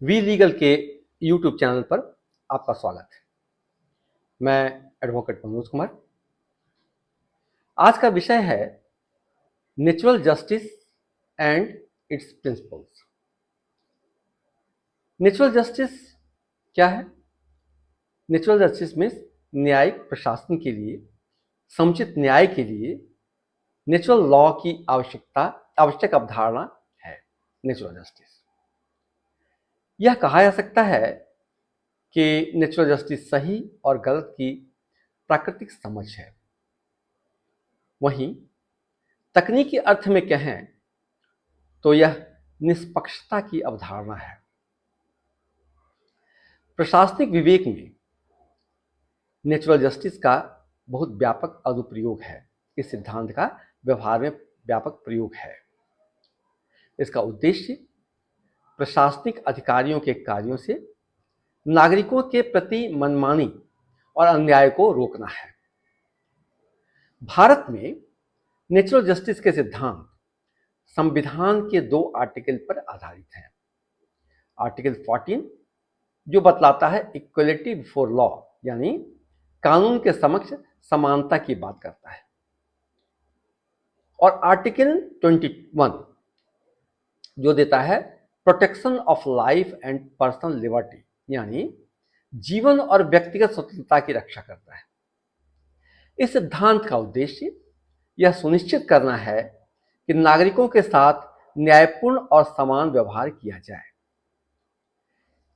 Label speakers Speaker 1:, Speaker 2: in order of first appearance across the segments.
Speaker 1: V legal के YouTube channel पर आपका स्वागत है। मैं एडवोकेट मनोज कुमार। आज का विषय है natural justice and it's principles. Natural justice क्या है? नेचुरल जस्टिस मीन्स न्यायिक प्रशासन के लिए, समुचित न्याय के लिए नेचुरल लॉ की आवश्यक अवधारणा है नेचुरल जस्टिस। यह कहा जा सकता है कि नेचुरल जस्टिस सही और गलत की प्राकृतिक समझ है। वहीं तकनीकी अर्थ में कहें तो यह निष्पक्षता की अवधारणा है। प्रशासनिक विवेक में नेचुरल जस्टिस का बहुत व्यापक अनुप्रयोग है। इस सिद्धांत का व्यवहार में व्यापक प्रयोग है। इसका उद्देश्य प्रशासनिक अधिकारियों के कार्यों से नागरिकों के प्रति मनमानी और अन्याय को रोकना है। भारत में नेचुरल जस्टिस के सिद्धांत संविधान के 2 आर्टिकल पर आधारित है। आर्टिकल 14 जो बतलाता है इक्वलिटी बिफोर लॉ, यानी कानून के समक्ष समानता की बात करता है, और आर्टिकल 21 जो देता है protection of life and personal liberty, यानी जीवन और व्यक्तिगत स्वतंत्रता की रक्षा करता है। इस सिद्धांत का उद्देश्य यह सुनिश्चित करना है कि नागरिकों के साथ न्यायपूर्ण और समान व्यवहार किया जाए।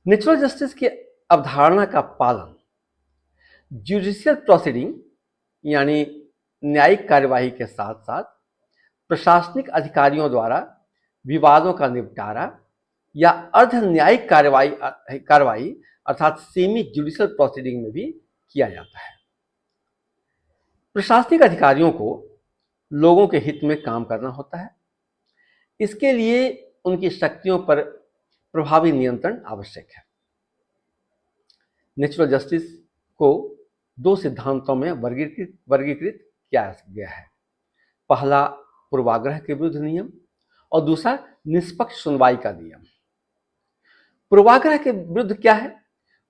Speaker 1: नेचुरल जस्टिस की अवधारणा का पालन जुडिशियल प्रोसीडिंग यानी न्यायिक कार्यवाही के साथ साथ प्रशासनिक अधिकारियों द्वारा विवादों का निपटारा या अर्ध न्यायिक कार्यवाही अर्थात सेमी जुडिशियल प्रोसीडिंग में भी किया जाता है। प्रशासनिक अधिकारियों को लोगों के हित में काम करना होता है। इसके लिए उनकी शक्तियों पर प्रभावी नियंत्रण आवश्यक है। नेचुरल जस्टिस को 2 सिद्धांतों में वर्गीकृत किया गया है। पहला पूर्वाग्रह के विरुद्ध नियम और दूसरा निष्पक्ष सुनवाई का नियम। पूर्वाग्रह के विरुद्ध क्या है?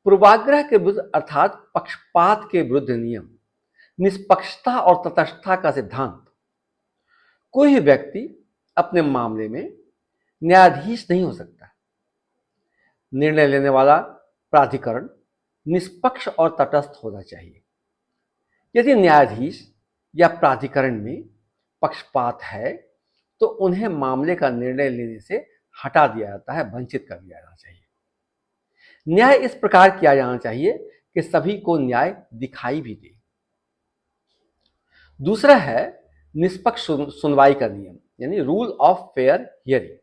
Speaker 1: पूर्वाग्रह के विरुद्ध अर्थात पक्षपात के विरुद्ध नियम निष्पक्षता और तटस्थता का सिद्धांत। कोई भी व्यक्ति अपने मामले में न्यायाधीश नहीं हो सकता। निर्णय लेने वाला प्राधिकरण निष्पक्ष और तटस्थ होना चाहिए। यदि न्यायाधीश या प्राधिकरण में पक्षपात है तो उन्हें मामले का निर्णय लेने से हटा दिया जाता है, वंचित कर दिया जाना चाहिए। न्याय इस प्रकार किया जाना चाहिए कि सभी को न्याय दिखाई भी दे। दूसरा है निष्पक्ष सुनवाई का नियम, यानी rule of fair hearing.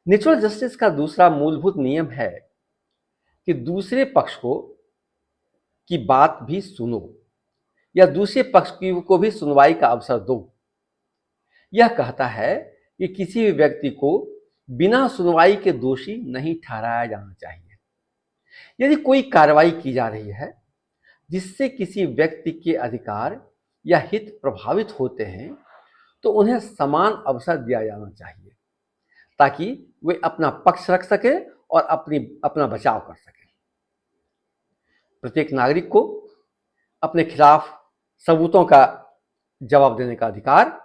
Speaker 1: Natural justice का दूसरा मूलभूत नियम है कि दूसरे पक्ष की बात भी सुनो या दूसरे पक्ष को भी सुनवाई का अवसर दो। यह कहता है कि किसी भी व्यक्ति को बिना सुनवाई के दोषी नहीं ठहराया जाना चाहिए। यदि कोई कार्रवाई की जा रही है जिससे किसी व्यक्ति के अधिकार या हित प्रभावित होते हैं तो उन्हें समान अवसर दिया जाना चाहिए ताकि वे अपना पक्ष रख सके और अपना बचाव कर सके। प्रत्येक नागरिक को अपने खिलाफ सबूतों का जवाब देने का अधिकार,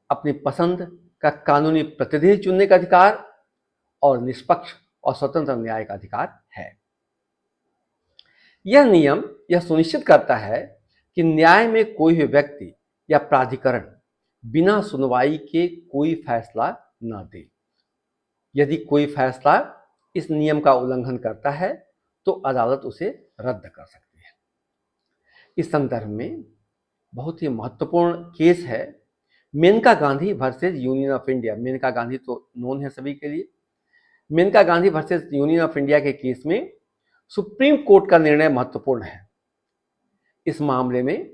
Speaker 1: अपनी पसंद का कानूनी प्रतिनिधि चुनने का अधिकार और निष्पक्ष और स्वतंत्र न्याय का अधिकार है। यह नियम यह सुनिश्चित करता है कि न्याय में कोई भी व्यक्ति या प्राधिकरण बिना सुनवाई के कोई फैसला न दे। यदि कोई फैसला इस नियम का उल्लंघन करता है तो अदालत उसे रद्द कर सकती है। इस संदर्भ में बहुत ही महत्वपूर्ण केस है Maneka Gandhi versus union of India. Maneka Gandhi तो नोन है सभी के लिए। Maneka Gandhi versus union of India के केस में सुप्रीम कोर्ट का निर्णय महत्वपूर्ण है। इस मामले में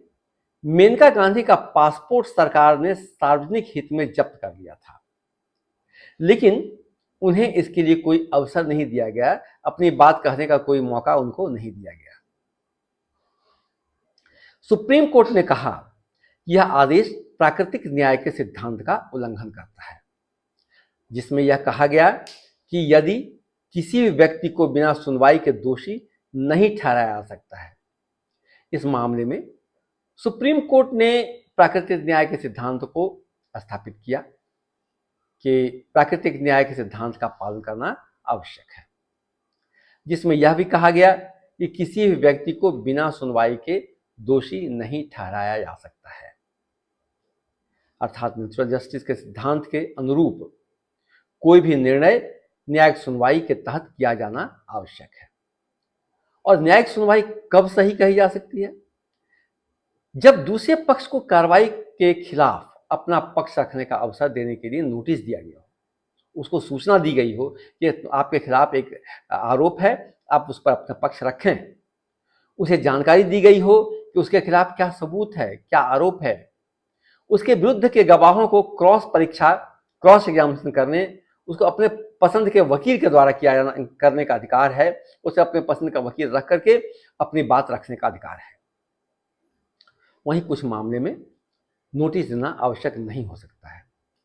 Speaker 1: मेनका गांधी का पासपोर्ट सरकार ने सार्वजनिक हित में जब्त कर लिया था, लेकिन उन्हें इसके लिए कोई अवसर नहीं दिया गया, अपनी बात कहने का कोई मौका उनको नहीं दिया गया। सुप्रीम कोर्ट ने कहा यह आदेश प्राकृतिक न्याय के सिद्धांत का उल्लंघन करता है, जिसमें यह कहा गया कि यदि किसी भी व्यक्ति को बिना सुनवाई के दोषी नहीं ठहराया जा सकता है। इस मामले में सुप्रीम कोर्ट ने प्राकृतिक न्याय के सिद्धांत को स्थापित किया कि प्राकृतिक न्याय के सिद्धांत का पालन करना आवश्यक है, जिसमें यह भी कहा गया कि किसी भी व्यक्ति को बिना सुनवाई के दोषी नहीं ठहराया जा सकता है। अर्थात नेचुरल जस्टिस के सिद्धांत के अनुरूप कोई भी निर्णय न्यायिक सुनवाई के तहत किया जाना आवश्यक है। और न्यायिक सुनवाई कब सही कही जा सकती है? जब दूसरे पक्ष को कार्रवाई के खिलाफ अपना पक्ष रखने का अवसर देने के लिए नोटिस दिया गया हो, उसको सूचना दी गई हो कि आपके खिलाफ एक आरोप है, आप उस पर अपना पक्ष रखें, उसे जानकारी दी गई हो कि उसके खिलाफ क्या सबूत है, क्या आरोप है, उसके विरुद्ध के गवाहों को क्रॉस एग्जामिनेशन करने, उसको अपने पसंद के वकील के द्वारा किया जाना करने का अधिकार है, उसे अपने पसंद का वकील रख करके अपनी बात रखने का अधिकार है। वहीं कुछ मामले में नोटिस देना आवश्यक नहीं हो सकता है,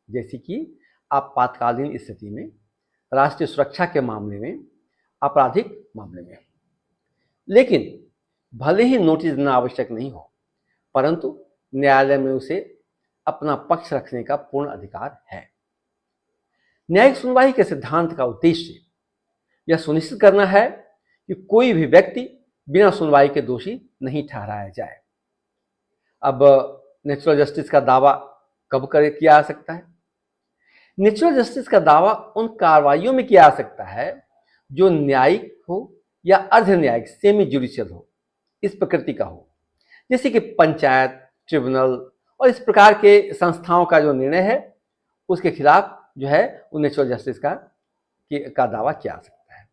Speaker 1: जैसे कि आपातकालीन स्थिति में, राष्ट्रीय सुरक्षा के मामले में, आपराधिक मामले में। लेकिन भले ही नोटिस देना आवश्यक नहीं हो, परंतु न्यायालय में उसे अपना पक्ष रखने का पूर्ण अधिकार है। न्यायिक सुनवाई के सिद्धांत का उद्देश्य यह सुनिश्चित करना है कि कोई भी व्यक्ति बिना सुनवाई के दोषी नहीं ठहराया जाए। अब नेचुरल जस्टिस का दावा कब किया जा सकता है? नेचुरल जस्टिस का दावा उन कार्रवाइयों में किया जा सकता है जो न्यायिक हो या अर्ध न्यायिक, सेमी जुडिशियल हो, इस प्रकृति का हो, जैसे कि पंचायत, ट्रिब्यूनल और इस प्रकार के संस्थाओं का जो निर्णय है उसके खिलाफ जो है वो नेचुरल जस्टिस का दावा किया जा सकता है।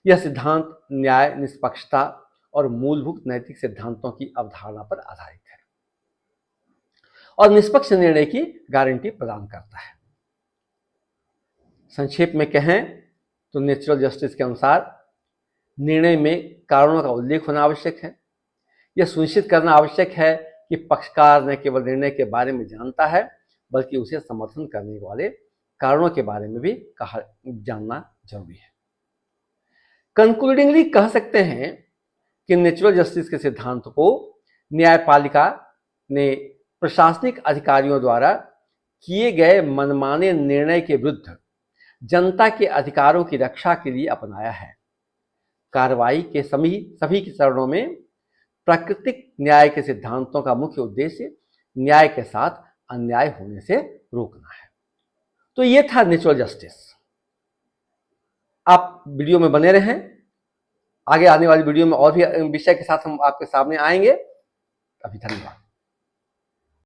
Speaker 1: यह सिद्धांत न्याय, निष्पक्षता और मूलभूत नैतिक सिद्धांतों की अवधारणा पर आधारित है और निष्पक्ष निर्णय की गारंटी प्रदान करता है। संक्षेप में कहें तो नेचुरल जस्टिस के अनुसार निर्णय में कारणों का उल्लेख होना आवश्यक है। यह सुनिश्चित करना आवश्यक है कि पक्षकार न केवल निर्णय के बारे में जानता है बल्कि उसे समर्थन करने वाले कारणों के बारे में भी जानना जरूरी है। कंक्लूडिंगली कह सकते हैं कि नेचुरल जस्टिस के सिद्धांत को न्यायपालिका ने प्रशासनिक अधिकारियों द्वारा किए गए मनमाने निर्णय के विरुद्ध जनता के अधिकारों की रक्षा के लिए अपनाया है। कार्रवाई के सभी चरणों में प्राकृतिक न्याय के सिद्धांतों का मुख्य उद्देश्य न्याय के साथ अन्याय होने से रोकना है। तो ये था नेचुरल जस्टिस। आप वीडियो में बने रहें, आगे आने वाली वीडियो में और भी विषय के साथ हम आपके सामने आएंगे। अभी धन्यवाद।